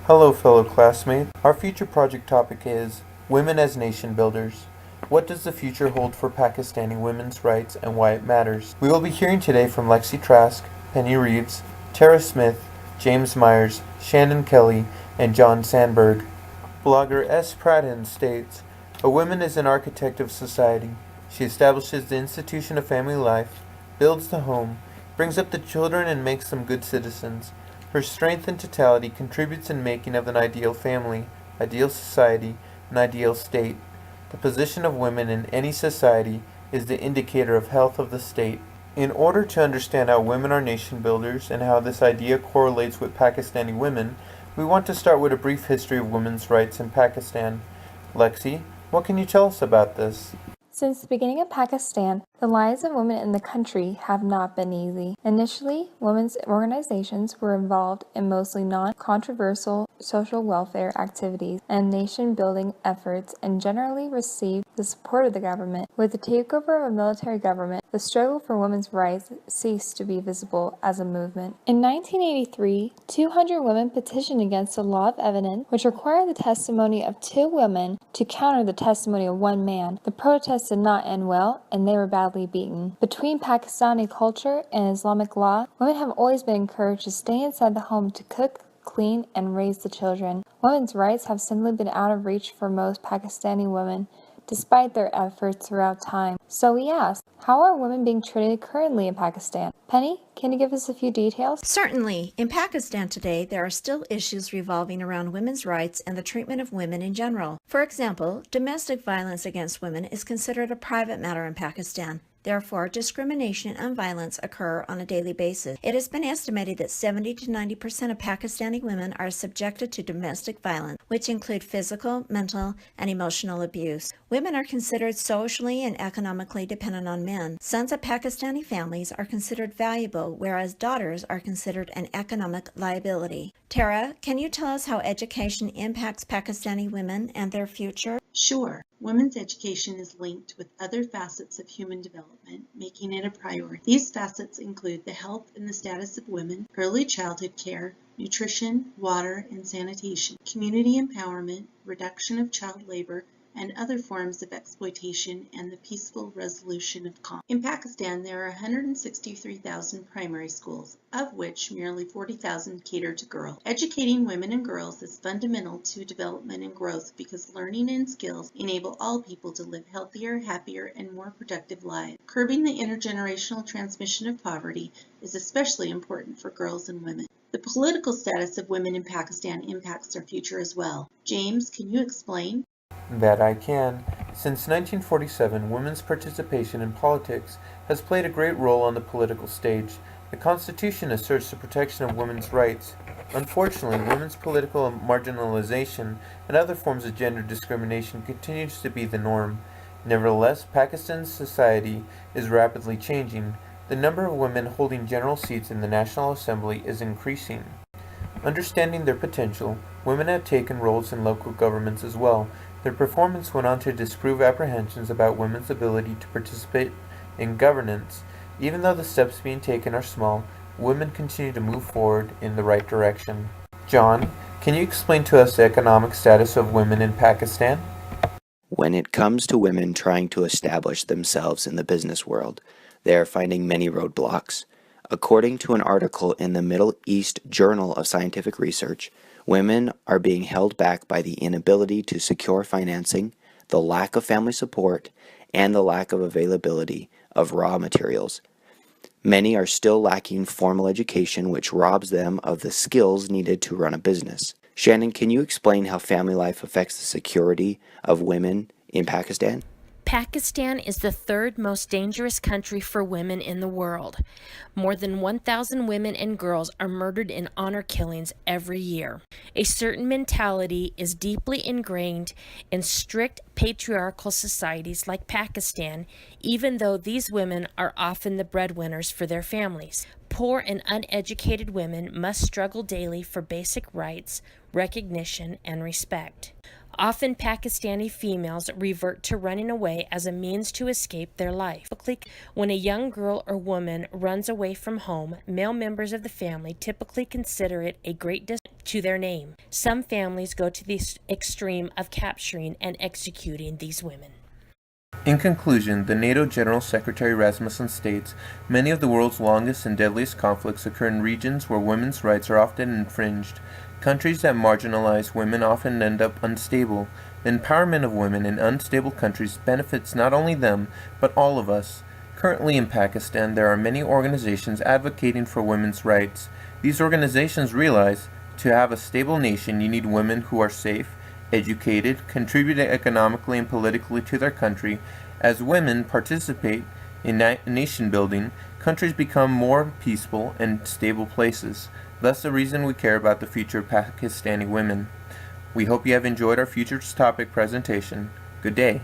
Hello, fellow classmates. Our future project topic is Women as Nation Builders. What does the future hold for Pakistani women's rights and why it matters? We will be hearing today from Lexi Trask, Penny Reeves, Tara Smith, James Myers, Shannon Kelly, and John Sandberg. Blogger S. Pradhan states, "A woman is an architect of society. She establishes the institution of family life, builds the home, brings up the children and makes them good citizens. Her strength and totality contributes in making of an ideal family, ideal society, an ideal state. The position of women in any society is the indicator of health of the state." In order to understand how women are nation builders and how this idea correlates with Pakistani women, we want to start with a brief history of women's rights in Pakistan. Lexi, what can you tell us about this? Since the beginning of Pakistan, the lives of women in the country have not been easy. Initially, women's organizations were involved in mostly non-controversial social welfare activities and nation-building efforts and generally received the support of the government. With the takeover of a military government, the struggle for women's rights ceased to be visible as a movement. In 1983, 200 women petitioned against the law of evidence, which required the testimony of 2 women to counter the testimony of 1 man. The protests did not end well, and they were badly beaten. Between Pakistani culture and Islamic law, women have always been encouraged to stay inside the home to cook, clean, and raise the children. Women's rights have simply been out of reach for most Pakistani women, despite their efforts throughout time. So we ask, how are women being treated currently in Pakistan? Penny, can you give us a few details? Certainly. In Pakistan today, there are still issues revolving around women's rights and the treatment of women in general. For example, domestic violence against women is considered a private matter in Pakistan. Therefore, discrimination and violence occur on a daily basis. It has been estimated that 70 to 90% of Pakistani women are subjected to domestic violence, which include physical, mental, and emotional abuse. Women are considered socially and economically dependent on men. Sons of Pakistani families are considered valuable, whereas daughters are considered an economic liability. Tara, can you tell us how education impacts Pakistani women and their future? Sure. Women's education is linked with other facets of human development, making it a priority. These facets include the health and the status of women, early childhood care, nutrition, water, and sanitation, community empowerment, reduction of child labor, and other forms of exploitation, and the peaceful resolution of conflict. In Pakistan, there are 163,000 primary schools, of which merely 40,000 cater to girls. Educating women and girls is fundamental to development and growth because learning and skills enable all people to live healthier, happier, and more productive lives. Curbing the intergenerational transmission of poverty is especially important for girls and women. The political status of women in Pakistan impacts their future as well. James, can you explain? That I can. Since 1947, women's participation in politics has played a great role on the political stage. The Constitution asserts the protection of women's rights. Unfortunately, women's political marginalization and other forms of gender discrimination continues to be the norm. Nevertheless, Pakistan's society is rapidly changing. The number of women holding general seats in the National Assembly is increasing. Understanding their potential, women have taken roles in local governments as well. Their performance went on to disprove apprehensions about women's ability to participate in governance. Even though the steps being taken are small, women continue to move forward in the right direction. John, can you explain to us the economic status of women in Pakistan? When it comes to women trying to establish themselves in the business world, they are finding many roadblocks. According to an article in the Middle East Journal of Scientific Research, women are being held back by the inability to secure financing, the lack of family support, and the lack of availability of raw materials. Many are still lacking formal education, which robs them of the skills needed to run a business. Shannon, can you explain how family life affects the security of women in Pakistan? Pakistan is the 3rd most dangerous country for women in the world. More than 1,000 women and girls are murdered in honor killings every year. A certain mentality is deeply ingrained in strict patriarchal societies like Pakistan, even though these women are often the breadwinners for their families. Poor and uneducated women must struggle daily for basic rights, recognition, and respect. Often Pakistani females revert to running away as a means to escape their life. When a young girl or woman runs away from home, male members of the family typically consider it a great to their name. Some families go to the extreme of capturing and executing these women. In conclusion, the NATO General Secretary Rasmussen states, many of the world's longest and deadliest conflicts occur in regions where women's rights are often infringed. Countries that marginalize women often end up unstable. The empowerment of women in unstable countries benefits not only them, but all of us. Currently in Pakistan, there are many organizations advocating for women's rights. These organizations realize to have a stable nation, you need women who are safe, educated, contribute economically and politically to their country. As women participate in nation building, countries become more peaceful and stable places. Thus the reason we care about the future of Pakistani women. We hope you have enjoyed our Futures Topic presentation. Good day.